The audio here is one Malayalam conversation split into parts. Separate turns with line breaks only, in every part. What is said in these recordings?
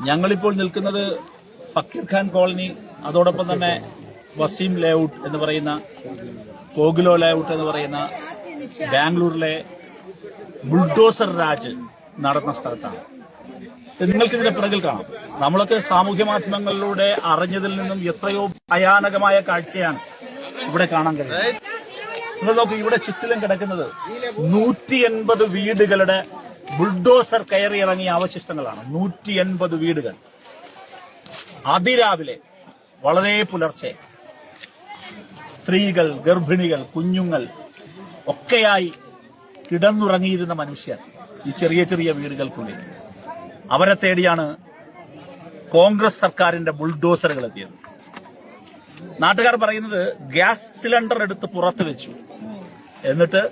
ഞങ്ങളിപ്പോൾ നിൽക്കുന്നത് ഫക്കീർ ഖാൻ കോളനി, അതോടൊപ്പം തന്നെ വസീം ലേഔട്ട് എന്ന് പറയുന്ന, കോഗിലോ ലേഔട്ട് എന്ന് പറയുന്ന ബാംഗ്ലൂരിലെ ബുൾഡോസർ രാജ് നടന്ന സ്ഥലത്താണ്. നിങ്ങൾക്കിതിന്റെ പിറകിൽ കാണാം. നമ്മളൊക്കെ സാമൂഹ്യ മാധ്യമങ്ങളിലൂടെ അറിഞ്ഞതിൽ നിന്നും എത്രയോ ഭയാനകമായ കാഴ്ചയാണ് ഇവിടെ കാണാൻ കഴിയുന്നത്. നിങ്ങൾ നോക്കൂ, ഇവിടെ ചുറ്റിലും കിടക്കുന്നത് 180 വീടുകളുടെ ബുൾഡോസർ കയറിയിറങ്ങിയ അവശിഷ്ടങ്ങളാണ്. 180 വീടുകൾ അതിരാവിലെ, വളരെ പുലർച്ചെ, സ്ത്രീകൾ, ഗർഭിണികൾ, കുഞ്ഞുങ്ങൾ ഒക്കെയായി കിടന്നുറങ്ങിയിരുന്ന മനുഷ്യർ ഈ ചെറിയ ചെറിയ വീടുകൾക്കുള്ളിൽ. അവരെ തേടിയാണ് കോൺഗ്രസ് സർക്കാരിന്റെ ബുൾഡോസറുകൾ എത്തിയത്. നാട്ടുകാർ പറയുന്നത് ഗ്യാസ് സിലിണ്ടർ എടുത്ത് പുറത്തു വെച്ചു, എന്നിട്ട്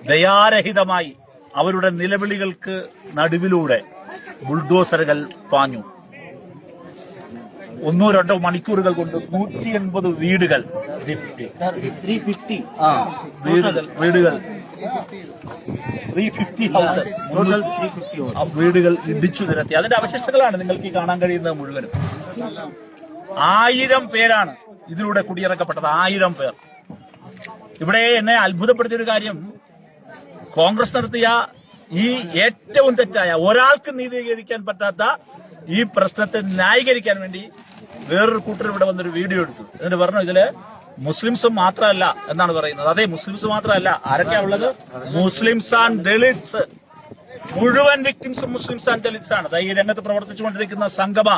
ദയാരഹിതമായി അവരുടെ നിലവിളികൾക്ക് നടുവിലൂടെ ബുൾഡോസറുകൾ പാഞ്ഞു. 1-2 മണിക്കൂറുകൾ കൊണ്ട് 180 വീടുകൾ, 350 ഹൗസസ്, വീടുകൾ ഇടിച്ചു നിരത്തി. അതിന്റെ അവശിഷ്ടങ്ങളാണ് നിങ്ങൾക്ക് ഈ കാണാൻ കഴിയുന്നത് മുഴുവനും. 1000 പേരാണ് ഇതിലൂടെ കുടിയിറക്കപ്പെട്ടത്. 1000 പേർ. ഇവിടെ എന്നെ അത്ഭുതപ്പെടുത്തിയൊരു കാര്യം, കോൺഗ്രസ് നടത്തിയ ഈ ഏറ്റവും തെറ്റായ, ഒരാൾക്ക് നീതീകരിക്കാൻ പറ്റാത്ത ഈ പ്രശ്നത്തെ ന്യായീകരിക്കാൻ വേണ്ടി വേറൊരു കൂട്ടർ ഇവിടെ വന്നൊരു വീഡിയോ എടുത്തു. എന്നിട്ട് പറഞ്ഞു ഇതില് മുസ്ലിംസും മാത്രമല്ല എന്നാണ് പറയുന്നത്. അതെ, മുസ്ലിംസ് മാത്രമല്ല. ആരൊക്കെയാ ഉള്ളത്? Muslims and Dalits. മുഴുവൻ വിക്ടിംസും മുസ്ലിംസ് ആൻഡ് ദളിത്സ് ആണ്. ഈ രംഗത്ത് പ്രവർത്തിച്ചുകൊണ്ടിരിക്കുന്ന സംഗമ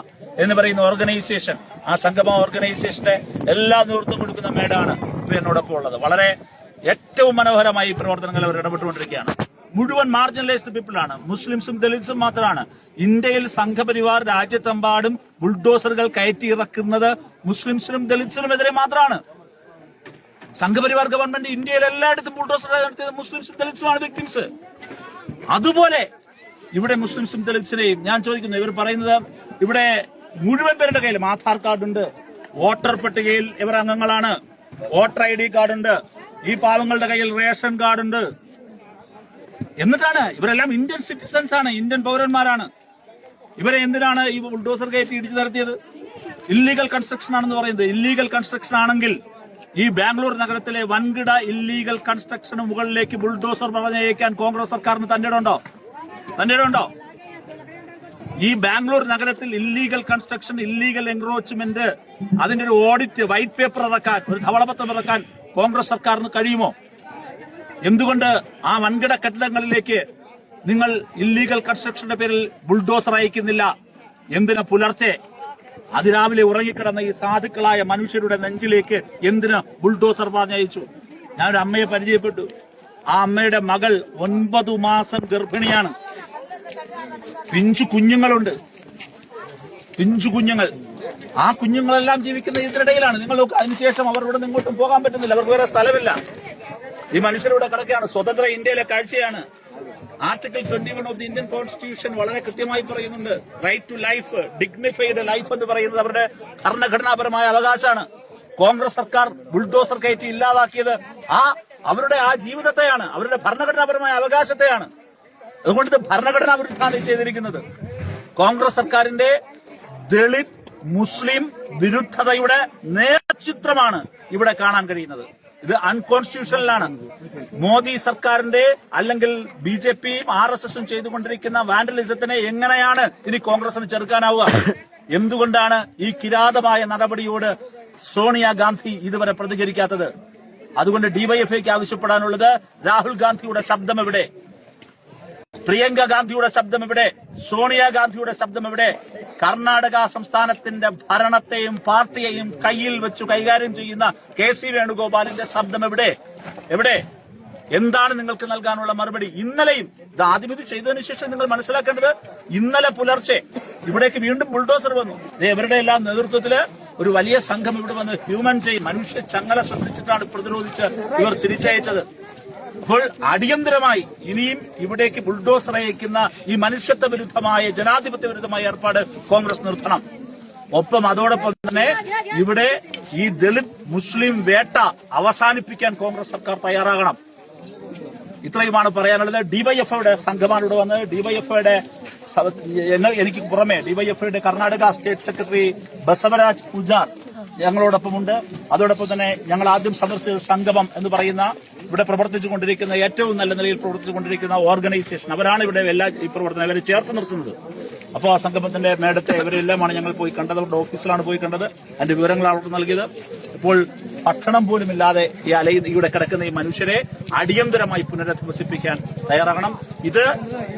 എന്ന് പറയുന്ന ഓർഗനൈസേഷൻ, ആ സംഗമ ഓർഗനൈസേഷന്റെ എല്ലാ നേതൃത്വം കൊടുക്കുന്ന മേഡാണ് ഇപ്പൊ എന്നോടൊപ്പം ഉള്ളത്. വളരെ ഏറ്റവും മനോഹരമായി ഈ പ്രവർത്തനങ്ങൾ അവർ ഇടപെട്ടുകൊണ്ടിരിക്കുകയാണ്. മുഴുവൻ മാർജിനലൈസ്ഡ് പീപ്പിൾ ആണ്. മുസ്ലിംസും ദളിത്സും മാത്രമാണ്. ഇന്ത്യയിൽ സംഘപരിവാർ രാജ്യത്തെമ്പാടും ബുൾഡോസറുകൾ കയറ്റിയിറക്കുന്നത് മുസ്ലിംസിനും ദളിത്സിനുമെതിരെ മാത്രമാണ്. സംഘപരിവാർ ഗവൺമെന്റ് ഇന്ത്യയിൽ എല്ലായിടത്തും ബുൾഡോസർ നടത്തിയത് മുസ്ലിംസും ദളിത്സുമാണ് വിക്ടിംസ്. അതുപോലെ ഇവിടെ മുസ്ലിംസും ദളിത്സിനെയും ഞാൻ ചോദിക്കുന്നു, ഇവർ പറയുന്നത് ഇവിടെ മുഴുവൻ പേരുടെ കയ്യിലും ആധാർ കാർഡുണ്ട്, വോട്ടർ പട്ടികയിൽ ഇവർ അംഗങ്ങളാണ്, വോട്ടർ ID കാർഡുണ്ട്, ഈ പാവങ്ങളുടെ കയ്യിൽ റേഷൻ കാർഡുണ്ട്. എന്നിട്ടാണ് ഇവരെല്ലാം ഇന്ത്യൻ സിറ്റിസൺസ് ആണ്, ഇന്ത്യൻ പൗരന്മാരാണ്. ഇവരെ എന്തിനാണ് ഈ ബുൾഡോസർ കയറ്റി ഇടിച്ചു നടത്തിയത്? ഇല്ലീഗൽ കൺസ്ട്രക്ഷൻ ആണെന്ന് പറയുന്നത്. ഇല്ലീഗൽ കൺസ്ട്രക്ഷൻ ആണെങ്കിൽ ഈ ബാംഗ്ലൂർ നഗരത്തിലെ വൻകിട ഇല്ലീഗൽ കൺസ്ട്രക്ഷന് മുകളിലേക്ക് ബുൾഡോസർ പറഞ്ഞയക്കാൻ കോൺഗ്രസ് സർക്കാരിന് തന്റെ ഉണ്ടോ? ഈ ബാംഗ്ലൂർ നഗരത്തിൽ ഇല്ലീഗൽ കൺസ്ട്രക്ഷൻ, ഇല്ലീഗൽ എൻക്രോച്ച്മെന്റ്, അതിന്റെ ഒരു ഓഡിറ്റ്, വൈറ്റ് പേപ്പർ ഇറക്കാൻ, ഒരു ധവളപത്രം ഇറക്കാൻ കോൺഗ്രസ് സർക്കാരിന് കഴിയുമോ? എന്തുകൊണ്ട് ആ വൻകിട കെട്ടിടങ്ങളിലേക്ക് നിങ്ങൾ ഇല്ലീഗൽ കൺസ്ട്രക്ഷന്റെ പേരിൽ ബുൾഡോസർ അയക്കുന്നില്ല? എന്തിന് പുലർച്ചെ അതിരാവിലെ ഉറങ്ങിക്കിടന്ന ഈ സാധുക്കളായ മനുഷ്യരുടെ നെഞ്ചിലേക്ക് എന്തിന് ബുൾഡോസർ പറഞ്ഞയച്ചു? ഞാനൊരു അമ്മയെ പരിചയപ്പെട്ടു. ആ അമ്മയുടെ മകൾ 9 മാസം ഗർഭിണിയാണ്. പിഞ്ചു കുഞ്ഞുങ്ങളുണ്ട്. ആ കുഞ്ഞുങ്ങളെല്ലാം ജീവിക്കുന്ന ഇതിനിടയിലാണ്. നിങ്ങൾ നോക്ക്, അതിനുശേഷം അവർ ഇവിടെ നിങ്ങോട്ടും പോകാൻ പറ്റുന്നില്ല. അവർക്ക് വേറെ സ്ഥലമില്ല. ഈ മനുഷ്യരുടെ കിടക്കുകയാണ്. സ്വതന്ത്ര ഇന്ത്യയിലെ കാഴ്ചയാണ്. Article 21 of the Indian constitution വളരെ കൃത്യമായി പറയുന്നുണ്ട്. Right to life, dignified life എന്ന് പറയുന്നത് അവരുടെ ഭരണഘടനാപരമായ അവകാശമാണ്. കോൺഗ്രസ് സർക്കാർ ബുൾഡോസർ കയറ്റി ഇല്ലാതാക്കിയത് അവരുടെ ആ ജീവിതത്തെയാണ്, അവരുടെ ഭരണഘടനാപരമായ അവകാശത്തെയാണ്. അതുകൊണ്ട് ഇത് ഭരണഘടനാ വിരുദ്ധമാണ് ചെയ്തിരിക്കുന്നത്. കോൺഗ്രസ് സർക്കാരിന്റെ ദളിത് മുസ്ലിം വിരുദ്ധതയുടെ നേർചിത്രമാണ് ഇവിടെ കാണാൻ കഴിയുന്നത്. ഇത് അൺകോൺസ്റ്റിറ്റ്യൂഷണലാണ്. മോദി സർക്കാരിന്റെ അല്ലെങ്കിൽ BJPയും RSSും ചെയ്തുകൊണ്ടിരിക്കുന്ന വാൻഡലിസത്തിനെ എങ്ങനെയാണ് ഇനി കോൺഗ്രസിന് ചെറുക്കാനാവുക? എന്തുകൊണ്ടാണ് ഈ കിരാതമായ നടപടിയോട് സോണിയാഗാന്ധി ഇതുവരെ പ്രതികരിക്കാത്തത്? അതുകൊണ്ട് DYFIക്ക് ആവശ്യപ്പെടാനുള്ളത്, രാഹുൽ ഗാന്ധിയുടെ ശബ്ദം എവിടെ? പ്രിയങ്ക ഗാന്ധിയുടെ ശബ്ദം എവിടെ? സോണിയാഗാന്ധിയുടെ ശബ്ദം എവിടെ? കർണാടക സംസ്ഥാനത്തിന്റെ ഭരണത്തെയും പാർട്ടിയെയും കയ്യിൽ വെച്ചു കൈകാര്യം ചെയ്യുന്ന KC വേണുഗോപാലിന്റെ ശബ്ദം എവിടെ? എന്താണ് നിങ്ങൾക്ക് നൽകാനുള്ള മറുപടി? ഇന്നലെയും ഇത് ആദ്യം ഇത് ചെയ്തതിനു ശേഷം നിങ്ങൾ മനസ്സിലാക്കേണ്ടത്, ഇന്നലെ പുലർച്ചെ ഇവിടേക്ക് വീണ്ടും ബുൾഡോസർ വന്നു. ഇവരുടെ എല്ലാം നേതൃത്വത്തില് ഒരു വലിയ സംഘം ഇവിടെ വന്ന് ഹ്യൂമൻ ചെയിൻ, മനുഷ്യ ചങ്ങല ശ്രദ്ധിച്ചിട്ടാണ് പ്രതിരോധിച്ച് ഇവർ തിരിച്ചയച്ചത്. അപ്പോൾ അടിയന്തരമായി ഇനിയും ഇവിടേക്ക് ബുൾഡോസർ അയക്കുന്ന ഈ മനുഷ്യത്വ വിരുദ്ധമായ, ജനാധിപത്യ വിരുദ്ധമായ ഏർപ്പാട് കോൺഗ്രസ് നിർത്തണം. ഒപ്പം അതോടൊപ്പം തന്നെ ഇവിടെ ഈ ദളിത് മുസ്ലിം വേട്ട അവസാനിപ്പിക്കാൻ കോൺഗ്രസ് സർക്കാർ തയ്യാറാകണം. ഇത്രയുമാണ് പറയാനുള്ളത്. ഡിവൈഎഫ്ഐയുടെ സംഘമാണ് ഇവിടെ വന്നത്. ഡിവൈഎഫ്ഐയുടെ എനിക്ക് പുറമെ ഡിവൈഎഫ്ഐയുടെ കർണാടക സ്റ്റേറ്റ് സെക്രട്ടറി ബസവരാജ് പൂജാർ ഞങ്ങളോടൊപ്പമുണ്ട്. അതോടൊപ്പം തന്നെ ഞങ്ങൾ ആദ്യം സന്ദർശിച്ച സംഗമം എന്ന് പറയുന്ന ഇവിടെ പ്രവർത്തിച്ചുകൊണ്ടിരിക്കുന്ന ഏറ്റവും നല്ല നിലയിൽ പ്രവർത്തിച്ചുകൊണ്ടിരിക്കുന്ന ഓർഗനൈസേഷൻ, അവരാണ് ഇവിടെ ഈ പ്രവർത്തനം അവരെ ചേർത്ത് നിർത്തുന്നത്. അപ്പോൾ ആ സംഗമത്തിന്റെ മേടത്തെ ഇവരെല്ലാമാണ് ഞങ്ങൾ പോയി കണ്ടത്. അവരുടെ ഓഫീസിലാണ് പോയി കണ്ടത്. അതിന്റെ വിവരങ്ങൾ അവർക്ക് നൽകിയത്. ഇപ്പോൾ ഭക്ഷണം പോലും ഇല്ലാതെ ഇവിടെ കിടക്കുന്ന ഈ മനുഷ്യരെ അടിയന്തരമായി പുനരധിവസിപ്പിക്കാൻ തയ്യാറാകണം. ഇത്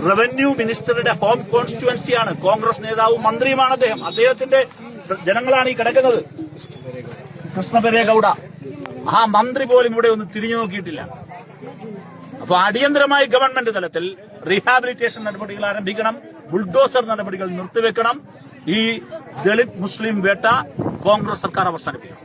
റവന്യൂ മിനിസ്റ്ററുടെ ഹോം കോൺസ്റ്റിറ്റ്യുവൻസിയാണ്. കോൺഗ്രസ് നേതാവും മന്ത്രിയുമാണ് അദ്ദേഹം. അദ്ദേഹത്തിന്റെ ജനങ്ങളാണ് ഈ കിടക്കുന്നത്. കൃഷ്ണപരേഗൌഡ ആ മന്ത്രി പോലും ഇവിടെ ഒന്ന് തിരിഞ്ഞു നോക്കിയിട്ടില്ല. അപ്പൊ അടിയന്തരമായി ഗവൺമെന്റ് തലത്തിൽ റീഹാബിലിറ്റേഷൻ നടപടികൾ ആരംഭിക്കണം. ബുൾഡോസർ നടപടികൾ നിർത്തിവെക്കണം. ഈ ദളിത് മുസ്ലിം വേട്ട കോൺഗ്രസ് സർക്കാർ അവസാനിപ്പിക്കണം.